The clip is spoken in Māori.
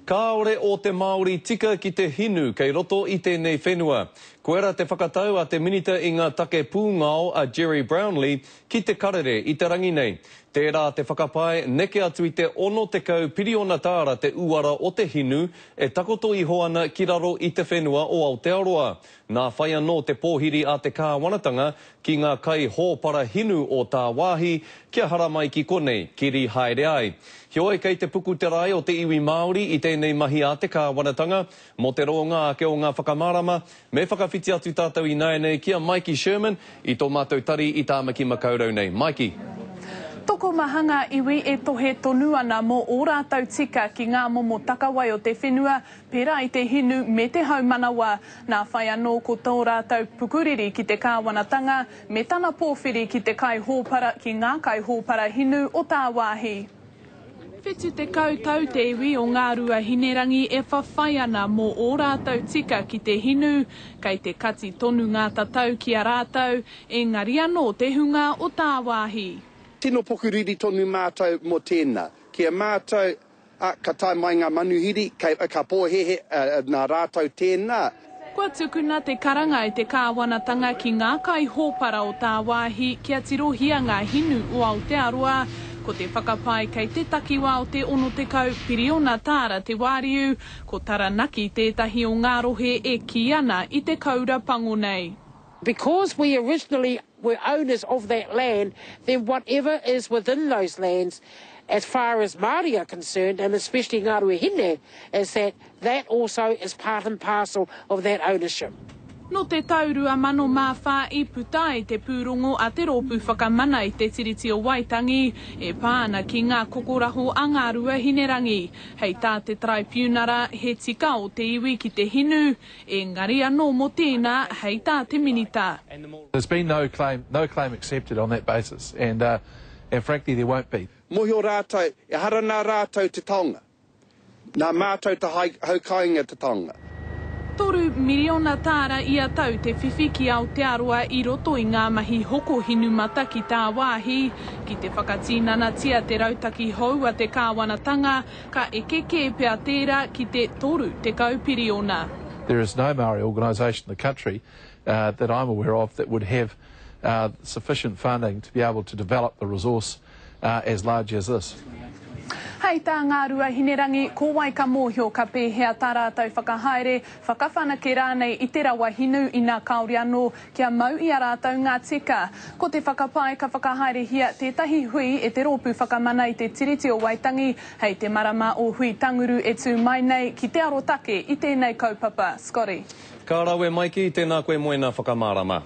Kāore o te Māori tika ki te hinu kei roto i tēnei whenua. Koera te whakatau a te minita i ngā take pūngao a Jerry Brownlee ki te karere i te rangi nei. Tērā te whakapae neke atu i te 60 piriona tāra te uara o te hinu e takoto i hoana ki raro i te whenua o Aotearoa. Nā whai anō te pōhiri a te kāwanatanga ki ngā kai hōpara hinu o tā wāhi kia hara mai ki konei, kiri haere ai. Hioi kei te puku te rai o te iwi Māori i tēnei mahi a te kāwanatanga, mo te ronga ake o ngā whakamārama, me whakawhiti atu tātou i nei kia Mikey Sherman i tō mātou tari i tāmaki makaurau nei. Mikey. Toko mahanga iwi e tohe tonu ana mō ō rātou tika ki ngā momo takawai o te whenua, pērā i te hinu me te haumanawa. Nā whai anō ko tō rātou pukuriri ki te kāwanatanga, me tana pōwhiri ki te kai hōpara ki ngā kai hōpara hinu o tā wāhi. Whetu te kautau te iwi o ngā rua hinerangi e whawhai ana mō ō rātou tika ki te hinu, kei te kati tonu ngā tatau ki a rātou, engari anō te hunga o tā wāhi. Tino pokuriri tonu mātou mo tēnā. Kia mātou ka tai mai ngā manuhiri, ka pōhehe nā rātou tēnā. Kua tukuna te karanga i te kāwanatanga ki ngā kai hōpara o tā wāhi kia tirohia ngā hinu o Aotearoa, ko te whakapai kei te takiwa o te 60 piriona tāra te wāriu, ko taranaki tētahi o ngā rohe e ki ana i te kaura pango nei. Because we originally were owners of that land, then whatever is within those lands, as far as Māori are concerned, and especially Ngā Rua Hine, is that also is part and parcel of that ownership. No te taurua mano mā whā i putai te pūrongo a te rōpū whakamana i te tiriti o Waitangi, e pāna ki ngā kokoraho a Ngā Rua Hinerangi. Hei tā te tribunara he tika o te iwi ki te hinu, engari anō mo tēnā hei tā te minita. There's been no claim accepted on that basis, and frankly there won't be. Mohi o rātou, e hara nā rātou te taonga. Nā mātou te haukainga te taonga. 3 miliona tāra ia tau te whiwhi ki Aotearoa i roto i ngā mahi hoko hinu mata ki tā wāhi. Ki te whakatīnana tia te rautaki hou a te kāwanatanga, ka ekeke pea tērā ki te 3 piriona. There is no Māori organisation in the country that I'm aware of that would have sufficient funding to be able to develop the resource as large as this. Hei tā Ngā Rua Hinerangi, ko wai ka mōhio ka pēhea tā rātou whakahaere, whakawhanake rānei i te rawa hinu i ngā kaori anō kia mau i a rātou ngā tika. Ko te whakapae ka whakahaere hia tētahi hui e te rōpū whakamana i te tiriti o Waitangi, hei te marama o hui tanguru e tū mai nei ki te arotake i tēnei kaupapa. Scotty. Ka rawe Mikey, tēnā koe moena whakamārama.